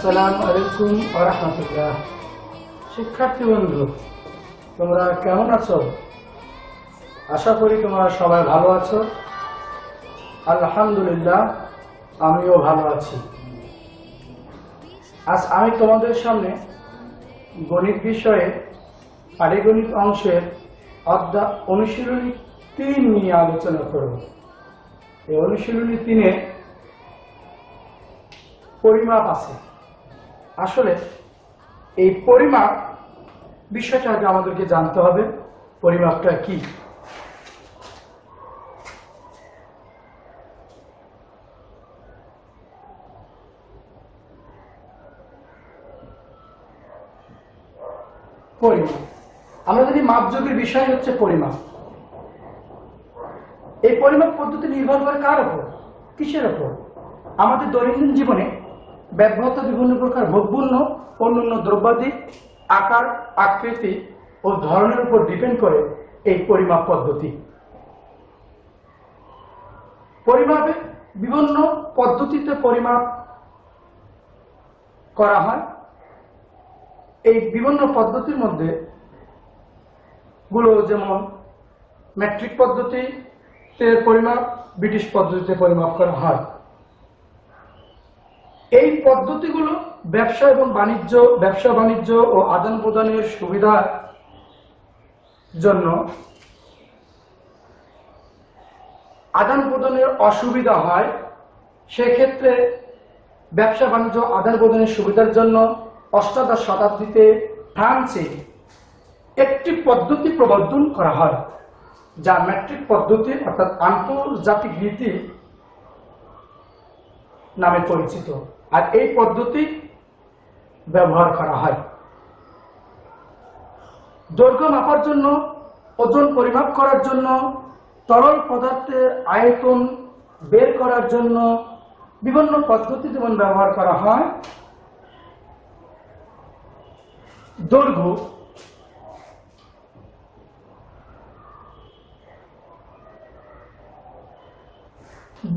আসসালামু আলাইকুম ওয়া রাহমাতুল্লাহ। শিক্ষার্থী বন্ধু, তোমরা কেমন আছো? আশা করি তোমরা সবাই ভালো আছো। আলহামদুলিল্লাহ, আমিও ভালো আছি। আজ আমি তোমাদের সামনে গণিত বিষয়ে পাটিগণিত অংশের অধ্যায় অনুশীলনী 3 নিয়ে আলোচনা করব। এই অনুশীলনী 3-এ পরিমাপ আছে। আসলে এই পরিমাপ বিষয়টা আগে আমাদেরকে জানতে হবে, পরিমাপটা কি। পরিমাপ, আমরা যদি মাপযোগের বিষয় হচ্ছে পরিমাপ। এই পরিমাপ পদ্ধতি নির্ভর করে কার উপর, কিসের উপর? আমাদের দৈনন্দিন জীবনে ব্যবহৃত বিভিন্ন প্রকার ভোগপূর্ণ অন্যান্য দ্রব্যাদি আকার, আকৃতি ও ধরনের উপর ডিপেন্ড করে এই পরিমাপ পদ্ধতি। পরিমাপে বিভিন্ন পদ্ধতিতে পরিমাপ করা হয়। এই বিভিন্ন পদ্ধতির মধ্যে গুলো যেমন মেট্রিক পদ্ধতিতে পরিমাপ, ব্রিটিশ পদ্ধতিতে পরিমাপ করা হয়। এই পদ্ধতিগুলো ব্যবসা বাণিজ্য ও আদান প্রদানের সুবিধার জন্য আদান প্রদানের অসুবিধা হয়, সেক্ষেত্রে ব্যবসা বাণিজ্য আদান প্রদানের সুবিধার জন্য অষ্টাদশ শতাব্দীতে ফ্রান্সে একটি পদ্ধতি প্রবর্তন করা হয়, যা মেট্রিক পদ্ধতি অর্থাৎ আন্তর্জাতিক রীতি নামে পরিচিত। আর এই পদ্ধতি ব্যবহার করা হয় দৈর্ঘ্য মাপার জন্য, ওজন পরিমাপ করার জন্য, তরল পদার্থের আয়তন বের করার জন্য বিভিন্ন পদ্ধতি যেমন ব্যবহার করা হয়।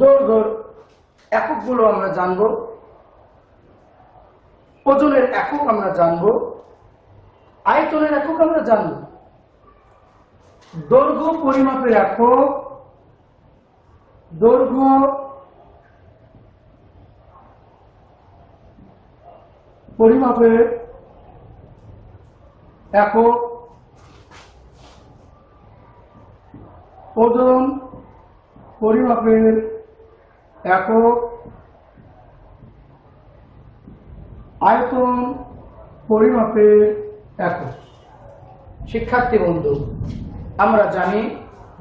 দৈর্ঘ্যের এককগুলো আমরা জানব, ওজনের একক আমরা জানব, আয়তনের একক আমরা জানব। দৈর্ঘ্য পরিমাপের একক, দৈর্ঘ্য পরিমাপের একক, ওজন পরিমাপের একক, আয়তন পরিমাপের একক। শিক্ষার্থী বন্ধু, আমরা জানি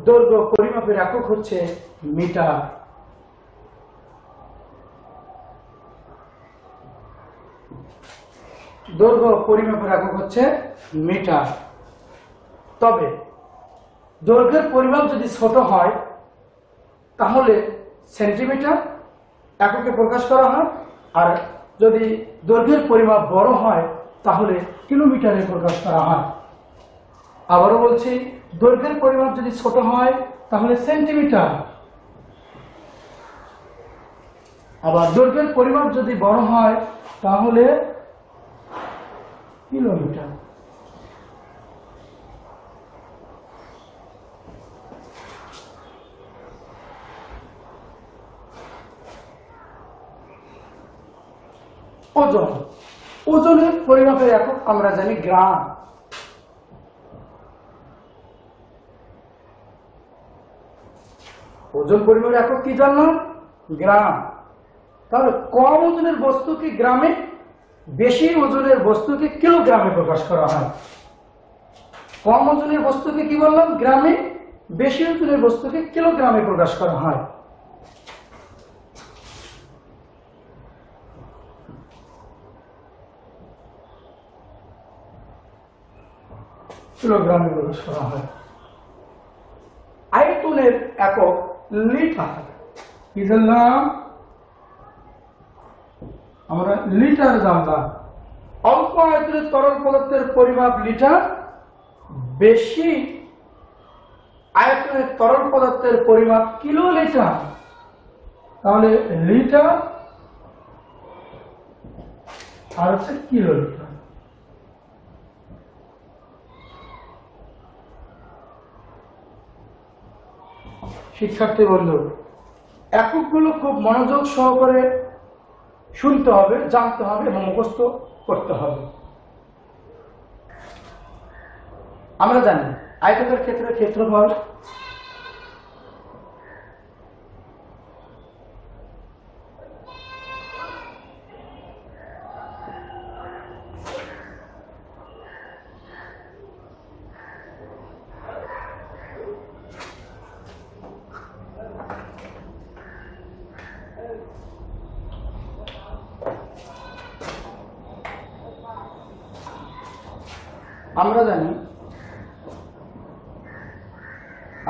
দৈর্ঘ্য পরিমাপের একক হচ্ছে মিটার। দৈর্ঘ্য পরিমাপের একক হচ্ছে মিটার। তবে দৈর্ঘ্যের পরিমাপ যদি ছোট হয় তাহলে সেন্টিমিটার এককে প্রকাশ করা হয়, আর যদি দৈর্ঘ্যের পরিমাপ বড় হয় তাহলে কিলোমিটারে প্রকাশ করা হয়। আবারও বলছি, দৈর্ঘ্যের পরিমাপ যদি ছোট হয় তাহলে সেন্টিমিটার, আবার দৈর্ঘ্যের পরিমাপ যদি বড় হয় তাহলে কিলোমিটার। ওজন, ওজনের পরিমাপের একক আমরা জানি গ্রাম। ওজন পরিমাপের একক কি জানলাম? গ্রাম। তাহলে কম ওজনের বস্তুকে গ্রামে, বেশি ওজনের বস্তুকে কিলোগ্রামে প্রকাশ করা হয়। কম ওজনের বস্তুকে কি বললাম? গ্রামে, বেশি ওজনের বস্তুকে কিলোগ্রামে প্রকাশ করা হয়। কিলোগ্রামে প্রকাশ করা হয়। আয়তনের একক লিটার। কি জানলাম? আমরা লিটার জানলাম। অল্প আয়তনের তরল পদার্থের পরিমাপ লিটার, বেশি আয়তনের তরল পদার্থের পরিমাপ কিলোলিটার। তাহলে লিটার আর হচ্ছে কিলোমিটার। শিক্ষার্থী বন্ধু, এককগুলো খুব মনোযোগ সহকারে শুনতে হবে, জানতে হবে এবং মুখস্থ করতে হবে। আমরা জানি আয়তকার ক্ষেত্রে ক্ষেত্রফল আমরা জানি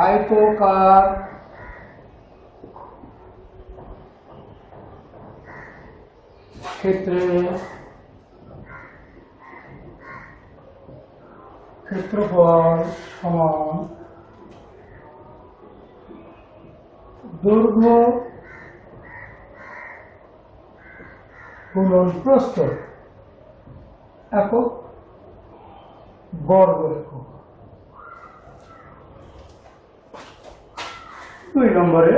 আয়তকার ক্ষেত্রে ক্ষেত্রফল সমান দৈর্ঘ্য গুণন প্রস্থ একক বর্গ একক। 2 নম্বরে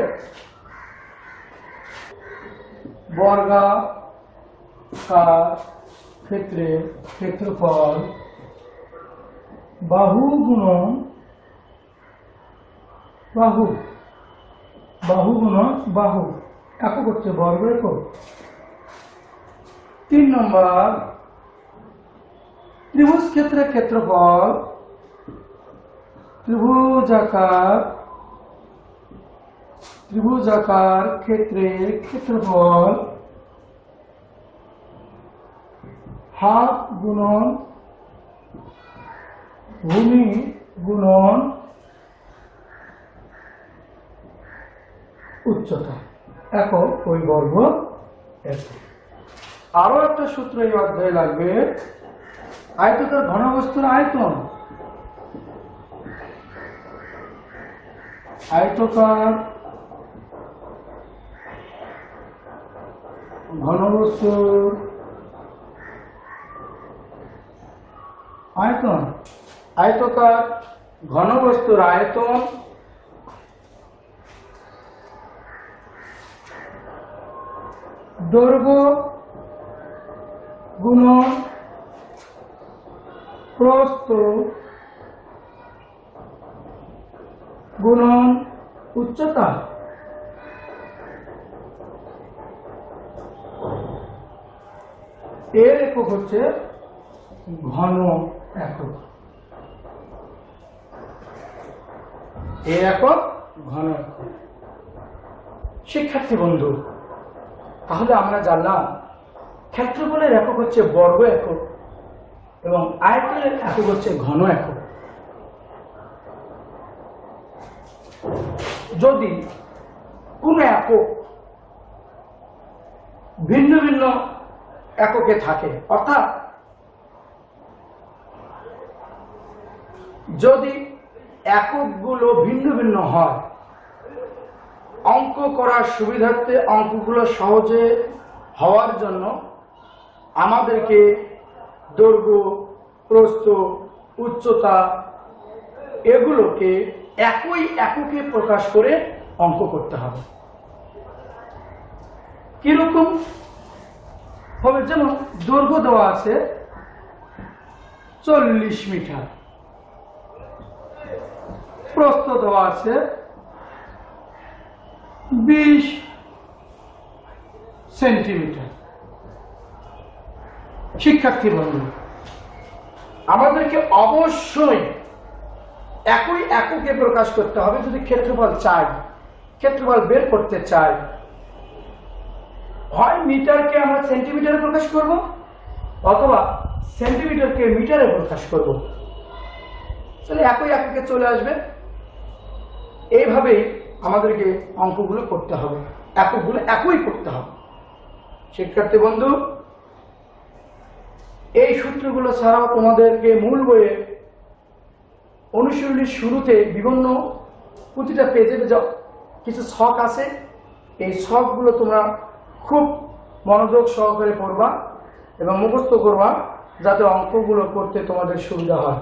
বর্গাকার ক্ষেত্রে ক্ষেত্রফল বাহু গুণন বাহু, বাহু গুণন বাহু একক হচ্ছে বর্গ একক। 3 নম্বর ত্রিভুজ ক্ষেত্রে ক্ষেত্রফল ত্রিভুজাকার ক্ষেত্রে ক্ষেত্রফল হাত গুণন ভূমি গুণন উচ্চতা একক ওই বর্গ একক। আরো একটা সূত্র এই অধ্যায়ে লাগবে, আয়তকার ঘনবস্তুর আয়তন। আয়তকার ঘনবস্তুর আয়তন, আয়তকার ঘনবস্তুর আয়তন দৈর্ঘ্য গুণন প্রস্থ গুণন উচ্চতা। এর একক হচ্ছে ঘন একক। এর একক ঘন একক। শিক্ষার্থী বন্ধু, তাহলে আমরা জানলাম ক্ষেত্রফলের একক হচ্ছে বর্গ একক এবং আয়তনের একক হচ্ছে ঘন একক। যদি কোনো একক ভিন্ন ভিন্ন এককে থাকে, অর্থাৎ যদি এককগুলো ভিন্ন ভিন্ন হয়, অঙ্ক করার সুবিধার্থে অঙ্কগুলো সহজে হওয়ার জন্য আমাদেরকে দৈর্ঘ্য প্রস্থ উচ্চতা এগুলোকে একই এককে প্রকাশ করে অঙ্ক করতে হবে। কিরকম হবে? যেমন দৈর্ঘ্য দেওয়া আছে 40 মিটার, প্রস্থ দেওয়া আছে 20 সেন্টিমিটার। শিক্ষার্থী বন্ধু, আমাদেরকে অবশ্যই একই এককে প্রকাশ করতে হবে যদি ক্ষেত্রফল চাই, ক্ষেত্রফল বের করতে চাই। হয় মিটারকে আমরা সেন্টিমিটারে প্রকাশ করব অথবা সেন্টিমিটারকে মিটারে প্রকাশ করব, তাহলে একই এককে চলে আসবে। এইভাবেই আমাদেরকে অঙ্কগুলো করতে হবে, এককগুলো একই করতে হবে। শিক্ষার্থী বন্ধু, এই সূত্রগুলো ছাড়াও তোমাদেরকে মূল বইয়ে অনুশীলনীর শুরুতে বিভিন্ন প্রতিটা পেজে কিছু ছক আছে, এই ছকগুলো তোমরা খুব মনোযোগ সহকারে পড়বা এবং মুখস্থ করবা, যাতে অঙ্কগুলো করতে তোমাদের সুবিধা হয়।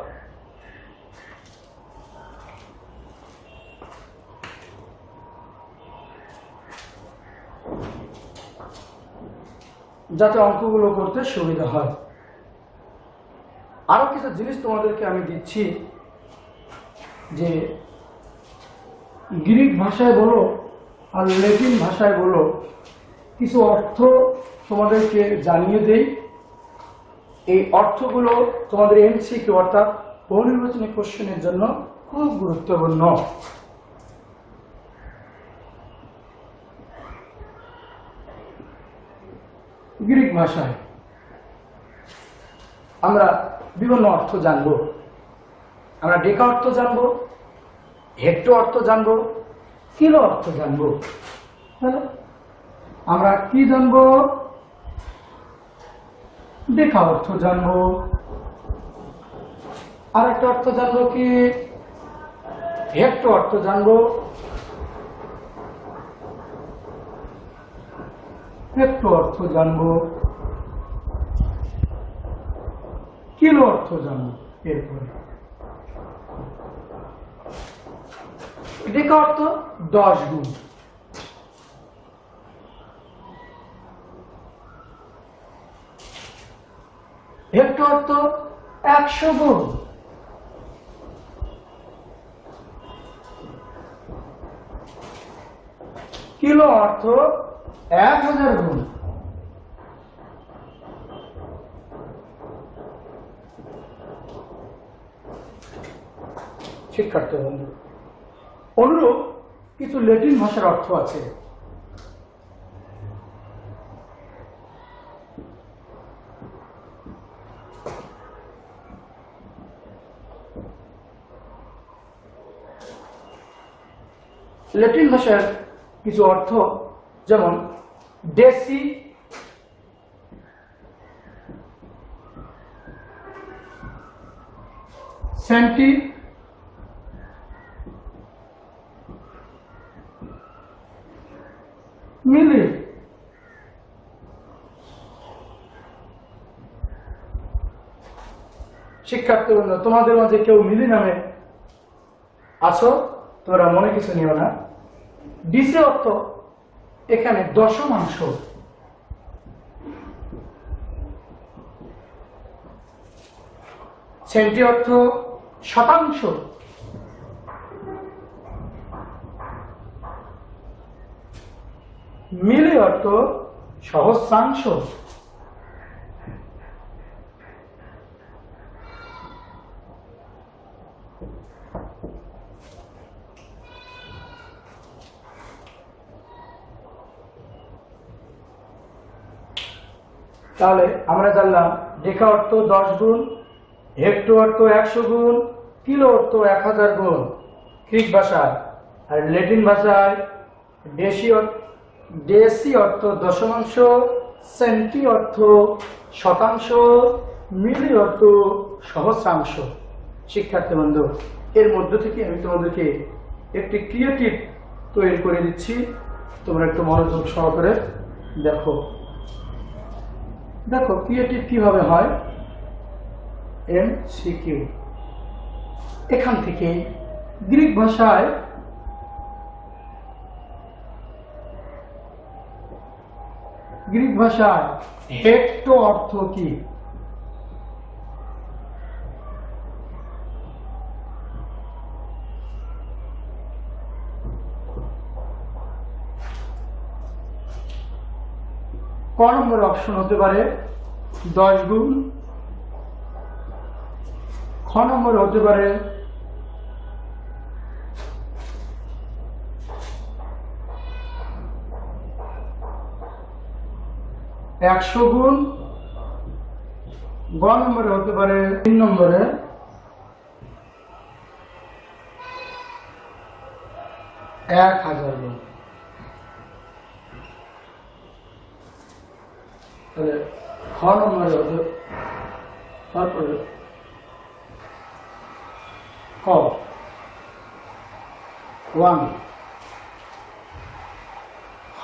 যাতে অঙ্কগুলো করতে সুবিধা হয়। আরো কিছু জিনিস তোমাদেরকে আমি দিচ্ছি, যে গ্রিক ভাষায় বলো আর ল্যাটিন ভাষায় বলো, কিছু অর্থ তোমাদেরকে জানিয়ে দেই। এই অর্থগুলো তোমাদের এমসিকিউ অর্থাৎ বহুনির্বাচনী কোশ্চেনের জন্য খুব গুরুত্বপূর্ণ। গ্রিক ভাষায় আমরা বিভিন্ন অর্থ জানবো। আমরা ডেকা অর্থ জানবো, হেক্টো অর্থ জানবো, কিলো অর্থ জানবো। আমরা কি জানবো? ডেকা অর্থ জানবো। আর একটা অর্থ জানবো কি? হেক্টো অর্থ জানবো। হেক্টো অর্থ জানবো, কিলো অর্থ জানবো। এরপরে ডেকা অর্থ 10 গুণ, হেক্টো অর্থ 100 গুণ, কিলো অর্থ 1000 গুণ। শিক্ষার্থী বন্ধু, অনুরূপ কিছু ল্যাটিন ভাষার অর্থ আছে। ল্যাটিন ভাষার কিছু অর্থ যেমন ডেসি, সেন্টি, মিলি। শিক্ষার্থী বন্ধু, তোমাদের মাঝে কেউ মিলি নামে আছো, তোমরা মনে কিছু নিও না। ডিসি অর্থ এখানে দশমাংশ, সেন্টি অর্থ শতাংশ, মিলি অর্থ সহস্রাংশ, তাহলে আমরা জানলাম ডেকা অর্থ 10 গুণ, হেক্টো অর্থ 100 গুণ, কিলো অর্থ 1000 গুণ গ্রিক ভাষায়। আর ল্যাটিন ভাষায় ডেসি অর্থ দশমাংশ, সেন্টি অর্থ শতাংশ, মিলি অর্থ সহস্রাংশ। শিক্ষার্থী বন্ধু, এর মধ্য থেকে আমি তোমাদেরকে একটি ক্রিয়েটিভ তৈরি করে দিচ্ছি, তোমরা একটু মনোযোগ সহকারে দেখো। দেখো ক্রিয়েটিভ কিভাবে হয়। এমসিকিউ, এখান থেকে গ্রিক ভাষায় হেক্টো অর্থ কি? ক নম্বর অপশন হতে পারে 10 গুণ, খ নম্বর হতে পারে 100 গুণ, গ নম্বরে হতে পারে 3 নম্বরে 1000 গুণ। তাহলে খ নম্বরে হতে, তারপরে ক 1, খ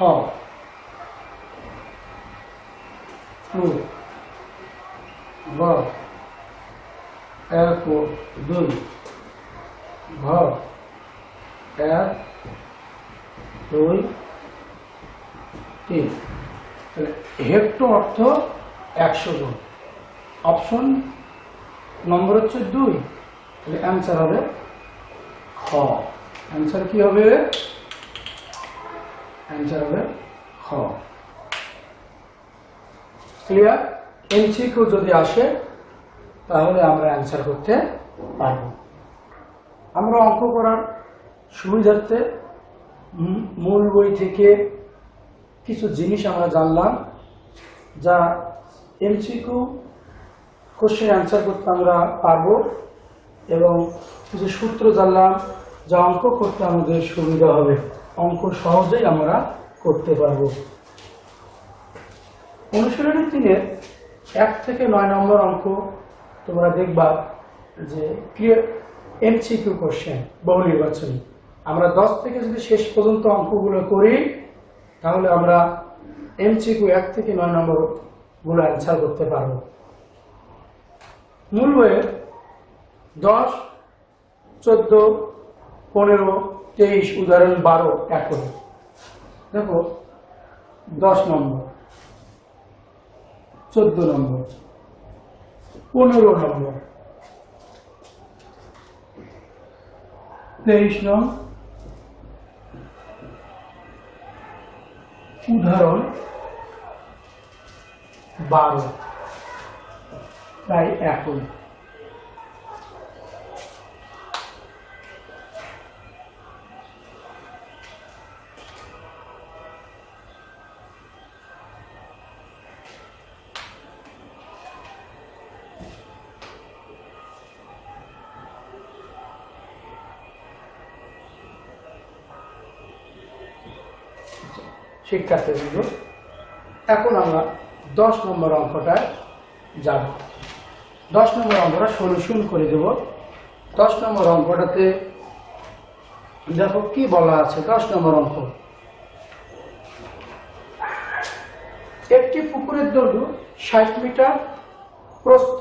2, গড় 1 ও 2 ঘর 1 2 3। তাহলে হেক্টো অর্থ 100 গুণ। অপশন নম্বর হচ্ছে 2। তাহলে অ্যান্সার হবে খ। অ্যান্সার কি হবে? অ্যান্সার হবে খ। ক্লিয়ার? এমসিকিউ যদি আসে তাহলে আমরা অ্যান্সার করতে পারব। আমরা অঙ্ক করার সুবিধার্থে মূল বই থেকে কিছু জিনিস আমরা জানলাম, যা এমসিকিউ কোশ্চেন অ্যান্সার করতে আমরা পারব, এবং কিছু সূত্র জানলাম যা অঙ্ক করতে আমাদের সুবিধা হবে, অঙ্ক সহজেই আমরা করতে পারব। অনুশীলনী 3-এর 1 থেকে 9 নম্বর অঙ্ক তোমরা দেখবা যে এমসিকিউ কোশ্চেন বহু নির্বাচনী। আমরা 10 থেকে যদি শেষ পর্যন্ত অঙ্কগুলো করি তাহলে আমরা এমসিকিউ 1 থেকে 9 নম্বর গুলো অ্যান্সার করতে পারবো। মূল বইয়ের 10, 14, 15, 23, উদাহরণ 12 এখন দেখো 10 নম্বর, 14 নম্বর, 15 নম্বর, 23 নং, উদাহরণ 12 প্রায় একই। শিক্ষার্থীবৃন্দ, এখন আমরা 10 নম্বর অঙ্কটায় যাব। 10 নম্বর অঙ্কটা সলিউশন করে দেব। 10 নম্বর অঙ্কটাতে দেখো কি বলা আছে। 10 নম্বর অঙ্ক, একটি পুকুরের দৈর্ঘ্য 60 মিটার, প্রস্থ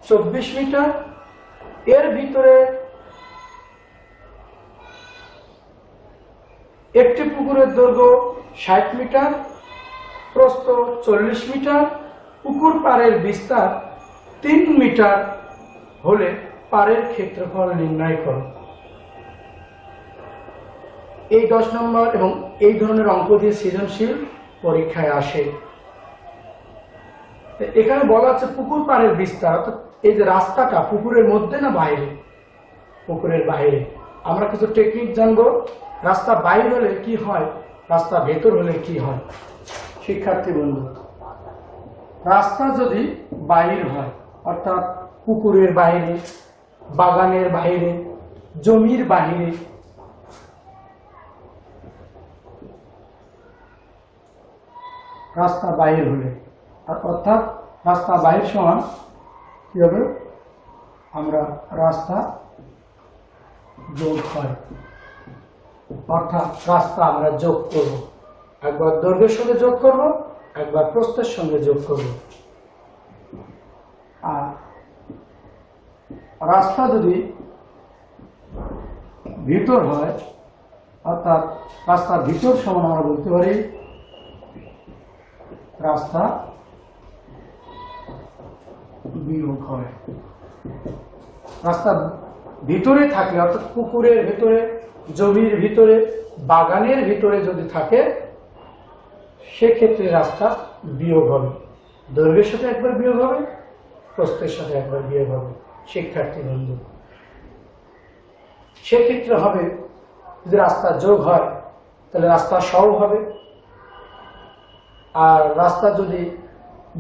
24 মিটার, এর ভিতরে একটি পুকুরের দৈর্ঘ্য 60 মিটার, প্রস্থ 40 মিটার, পুকুর পাড়ের বিস্তার 3 মিটার হলে পাড়ের ক্ষেত্রফল নির্ণয় করো। এই 10 নম্বর এবং এই ধরনের অঙ্ক দিয়ে সৃজনশীল পরীক্ষায় আসে। এখানে বলা আছে পুকুর পাড়ের বিস্তার, অর্থাৎ এই যে রাস্তাটা পুকুরের মধ্যে না বাইরে? পুকুরের বাইরে। আমরা কিছু টেকনিক জানবো, রাস্তা বাইরে হলে কি হয়, রাস্তা ভেতর হলে কি হয়। শিক্ষার্থী বন্ধু, রাস্তা যদি বাইরে হয় অর্থাৎ পুকুরের বাইরে, বাগানের বাইরে, জমির বাইরে, রাস্তা বাইরে হলে অর্থাৎ রাস্তা বাইরে সমান কি হবে? আমরা রাস্তা যোগ হয়, অর্থাৎ রাস্তা আমরা যোগ করব। একবার দৈর্ঘ্যের সঙ্গে যোগ করব, একবার প্রস্থের সঙ্গে যোগ করব। আর রাস্তা যদি ভিতর হয় অর্থাৎ রাস্তার ভিতর সমান আমরা বলতে পারি রাস্তা বিয়োগ হয়। রাস্তা ভিতরে থাকলে অর্থাৎ পুকুরের ভিতরে, জমির ভিতরে, বাগানের ভিতরে যদি থাকে সেক্ষেত্রে রাস্তা বিয়োগ হবে। দৈর্ঘ্যের সাথে একবার বিয়োগ হবে, প্রস্থের সাথে একবার বিয়োগ হবে। শিক্ষার্থী বন্ধু, সেক্ষেত্রে হবে যদি রাস্তা যোগ হয় তাহলে রাস্তা সহ হবে, আর রাস্তা যদি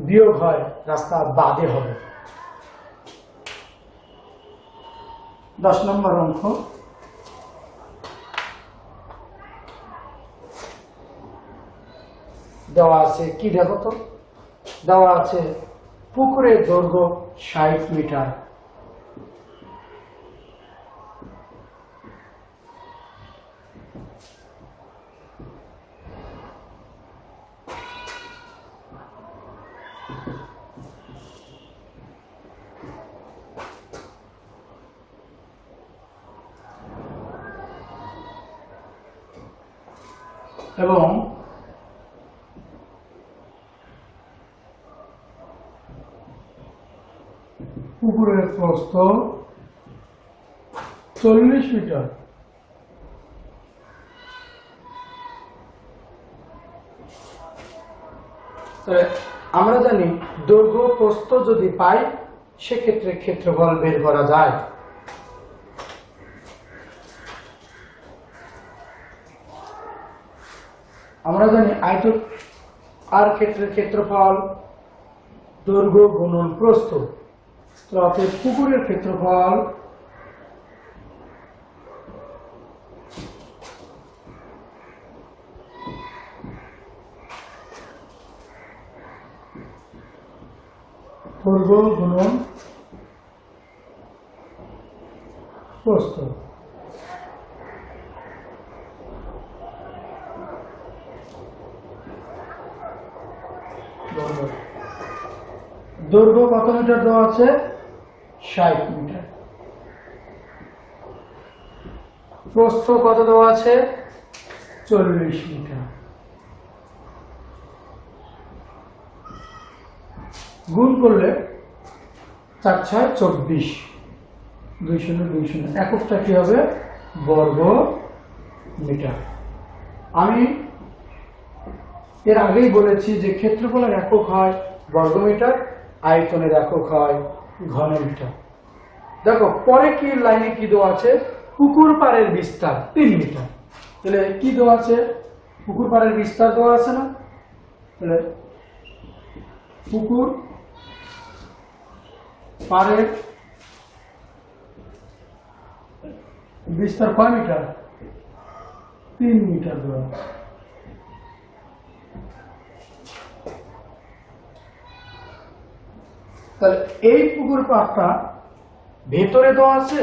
বিয়োগ হয় রাস্তা বাদে হবে। 10 নম্বর অঙ্ক, দেওয়া আছে কি দেখো তো? দেওয়া আছে পুকুরের দৈর্ঘ্য 60 মিটার, এবং পুকুরের প্রস্থ 40 মিটার। আমরা জানি দৈর্ঘ্য প্রস্থ যদি পাই সেক্ষেত্রে ক্ষেত্রফল বের করা যায়। আমরা জানি আর ক্ষেত্রের ক্ষেত্রফল দৈর্ঘ্য গুণন প্রস্থ। অতএব পুকুরের ক্ষেত্রফল দৈর্ঘ্য গুণন প্রস্থ। দৈর্ঘ্য কত মিটার দেওয়া আছে? 60 মিটার। প্রস্থ কত দেওয়া আছে? 40 মিটার। গুণ করলে 4 6 24, 2 0 2 0। এককটা কি হবে? বর্গ মিটার। আমি এর আগেই বলেছি যে ক্ষেত্রফলের একক হয় বর্গ মিটার, আয়তনের একক হয় ঘন মিটার। দেখো পরে কি লাইনে কি দেওয়া আছে? পুকুর পাড়ের বিস্তার 3 মিটার। তাহলে কি দেওয়া আছে? পুকুর পাড়ের বিস্তার দেওয়া আছে না? তাহলে পুকুর পাড়ের বিস্তার কয় মিটার? 3 মিটার দেওয়া আছে। তাহলে এই পুকুর পাড়টা ভেতরে দেওয়া আছে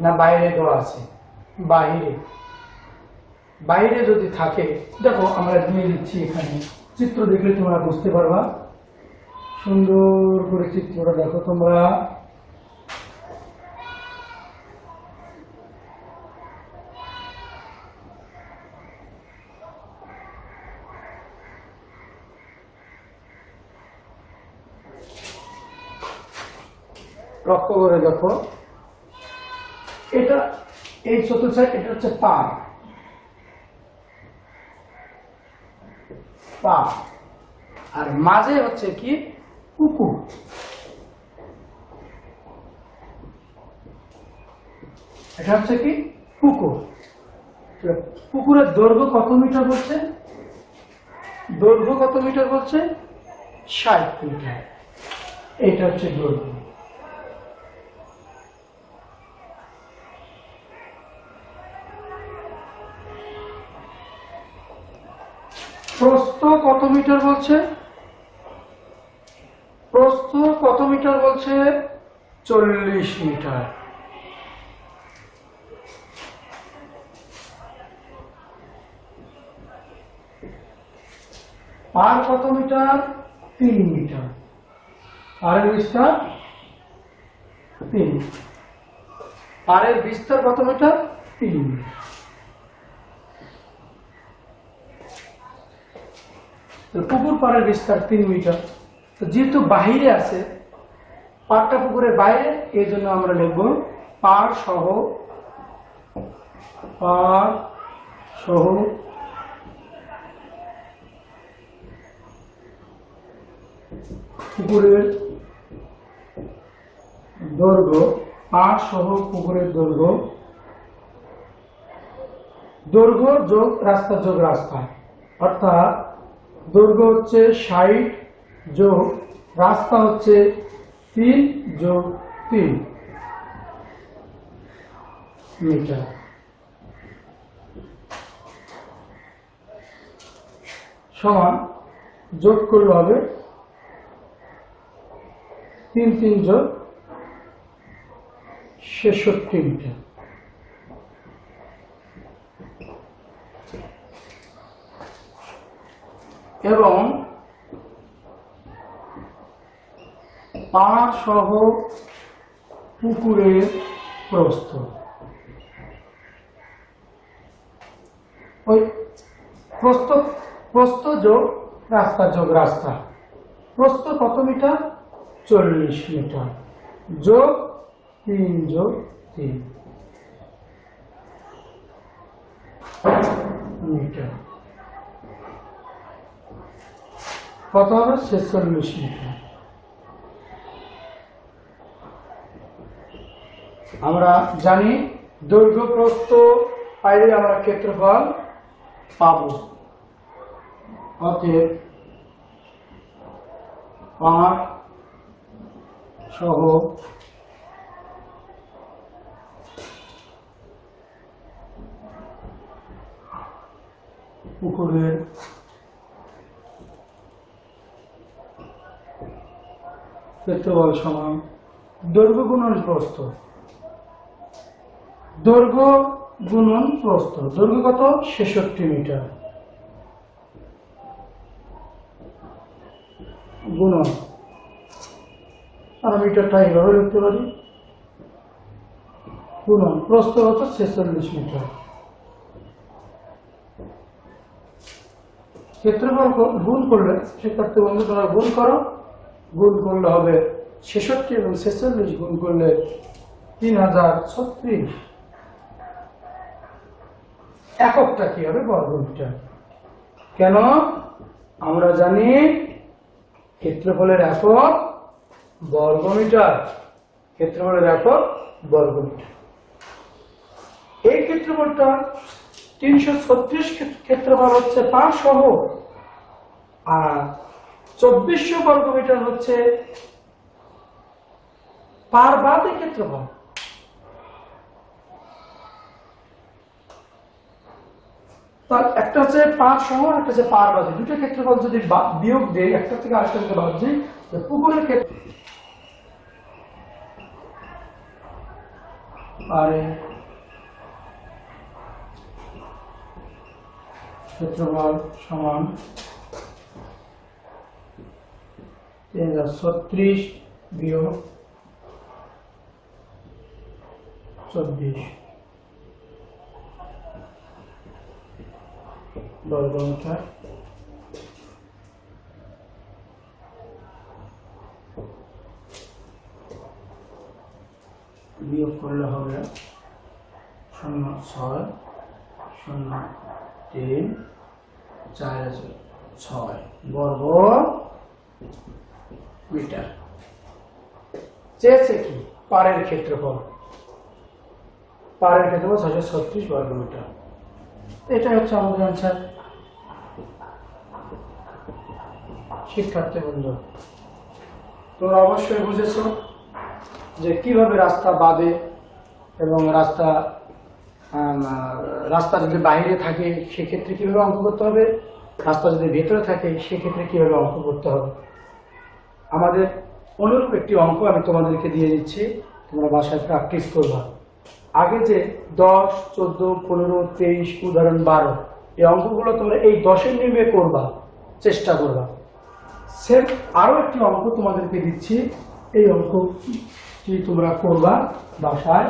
না বাইরে দেওয়া আছে? বাইরে। বাইরে যদি থাকে, দেখো আমরা দিয়ে দিচ্ছি এখানে, চিত্র দেখলে তোমরা বুঝতে পারবা। সুন্দর করে চিত্রটা দেখো তোমরা। লক্ষ্য করে দেখো, এটা এই চতুর্থায় এটা হচ্ছে পাড়, আর মাঝে হচ্ছে কি পুকুর। এটা হচ্ছে কি পুকুর। পুকুরের দৈর্ঘ্য কত মিটার বলছে? দৈর্ঘ্য কত মিটার বলছে? 60 মিটার। এটা হচ্ছে দৈর্ঘ্য। প্রস্থ কত মিটার বলছে? প্রস্থ কত মিটার বলছে? 40 মিটার। পাড় কত মিটার? 3 মিটার। পাড়ের বিস্তার 3। পাড়ের বিস্তার কত মিটার? 3 মিটার। পুকুর পাড়ের বিস্তার 3 মিটার। যেহেতু বাহিরে আছে, পাড়টা পুকুরের বাইরে, এই জন্য আমরা লিখব পাড় সহ পুকুরের দৈর্ঘ্য, পাড় সহ পুকুরের দৈর্ঘ্য, দৈর্ঘ্য যোগ রাস্তা যোগ রাস্তা, অর্থাৎ দৈর্ঘ্য হচ্ছে 60 যোগ রাস্তা হচ্ছে 3 যোগ 3 মিটার। সমান যোগ করলে হবে 3 3 যোগ 66 মিটার। এবং পাড় সহ পুকুরের প্রস্থ, ওই প্রস্থ প্রস্থ যোগ রাস্তা যোগ রাস্তা। প্রস্থ কত মিটার? 40 মিটার যোগ 3 যোগ 3 মিটার কত হবে? 46 মিটার। আমরা জানি দৈর্ঘ্য প্রস্থ পাইলে আমরা ক্ষেত্রফল পাবো। অতএব 5 সহ পুকুরের ক্ষেত্রফল সমান দৈর্ঘ্য গুণন প্রস্থ। দৈর্ঘ্য গুণন প্রস্থ। দৈর্ঘ্য কত? 66 মিটার গুণন, আমরা মিটারটা এইভাবে লিখতে পারি, গুণন প্রস্থ কত? 46 মিটার। ক্ষেত্রফল গুণ করলে শিক্ষার্থী বন্ধু তোমরা গুণ করো, গুণ করলে হবে 66 এবং 46 গুণ করলে 3036। এককটা কি হবে? বর্গমিটার। কেন? আমরা জানি ক্ষেত্রফলের একক বর্গমিটার। ক্ষেত্রফলের একক বর্গমিটার। এই ক্ষেত্রফলটা 336 ক্ষেত্রফল হচ্ছে 5 সহ, আর 2400 বর্গমিটার হচ্ছে পার বাদে ক্ষেত্রফল। তার একটা হচ্ছে 5 সহ, একটা হচ্ছে পার বাদে। দুটো ক্ষেত্রফল যদি বিয়োগ দেই, একটা থেকে আরেকটা থেকে বাদ দিই, পুকুরের ক্ষেত্রে ক্ষেত্রফল সমান 3036 বিয়োগ 24 বর্গমিটার। বিয়োগ করলে হবে 0.0346 বর্গ মিটার। চেয়েছে কি? পাড়ের ক্ষেত্রফল। পাড়ের ক্ষেত্রফল 636 বর্গ মিটার। এটাই হচ্ছে আমাদের অ্যান্সার। শিক্ষার্থী বন্ধু, তোমরা অবশ্যই বুঝেছ যে কিভাবে রাস্তা বাদে এবং রাস্তা যদি বাইরে থাকে সেক্ষেত্রে কিভাবে অঙ্ক করতে হবে, রাস্তা যদি ভেতরে থাকে সেক্ষেত্রে কিভাবে অঙ্ক করতে হবে। আমাদের অনুরূপ একটি অঙ্ক আমি তোমাদেরকে দিয়ে দিচ্ছি, তোমরা বাসায় প্র্যাকটিস করবা। আগে যে 10, 14, 15, 23, উদাহরণ 12, এই অঙ্কগুলো তোমরা এই 10-এর নিয়মে করবা, চেষ্টা করবা। সেম আরো একটি অঙ্ক তোমাদেরকে দিচ্ছি, এই অঙ্কটি তোমরা করবা বাসায়।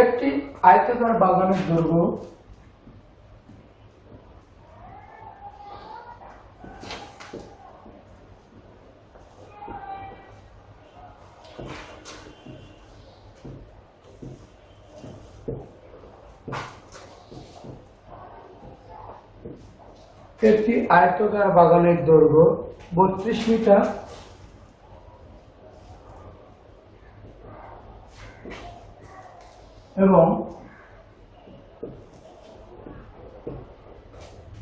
একটি আয়তাকার বাগানের দৈর্ঘ্য একটি আয়তাকার বাগানের দৈর্ঘ্য 32 মিটার এবং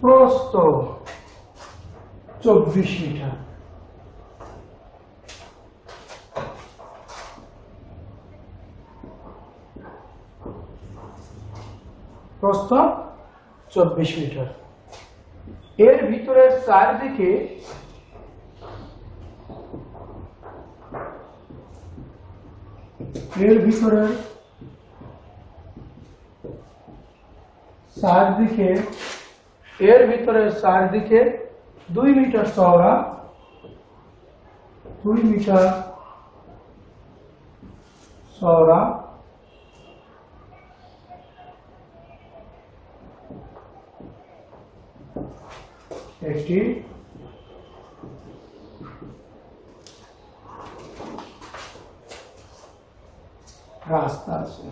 প্রস্থ 24 মিটার। প্রস্থ 24 মিটার। এর ভিতরের চারদিকে এর ভিতরে চারদিকে 2 মিটার চওড়া, 2 মিটার চওড়া একটি রাস্তা আছে।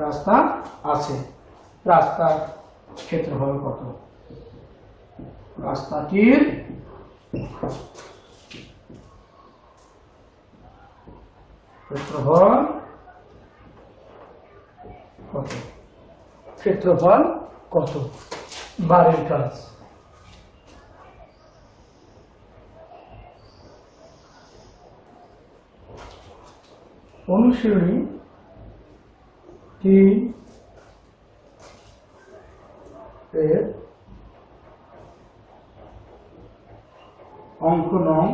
রাস্তা আছে। রাস্তার ক্ষেত্রফল কত? রাস্তাটির ক্ষেত্রফল কত? ক্ষেত্রফল কত? বাড়ির কাজ। অনুশীলনী 3 এর অঙ্ক নং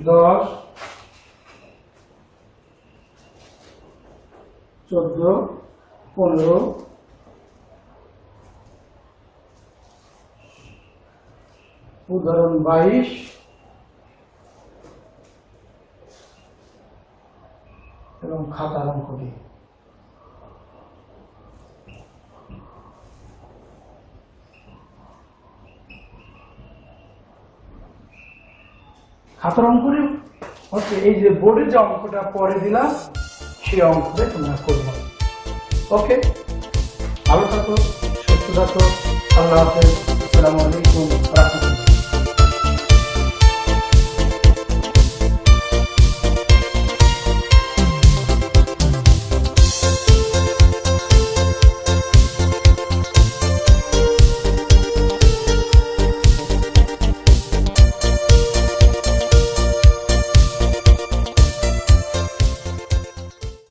10, 14, 15 উদাহরণ 22 এবং খাতার অঙ্কটি। খাতার অঙ্কটি হচ্ছে এই যে বোর্ডে যে অঙ্কটা পরে দিলাম সেই অঙ্কটা তোমরা করবো। ওকে, ভালো থাকো, সুস্থ থাকো। আল্লাহ হাফেজ। আসসালামু আলাইকুম ওয়া রাহমাতুল্লাহ।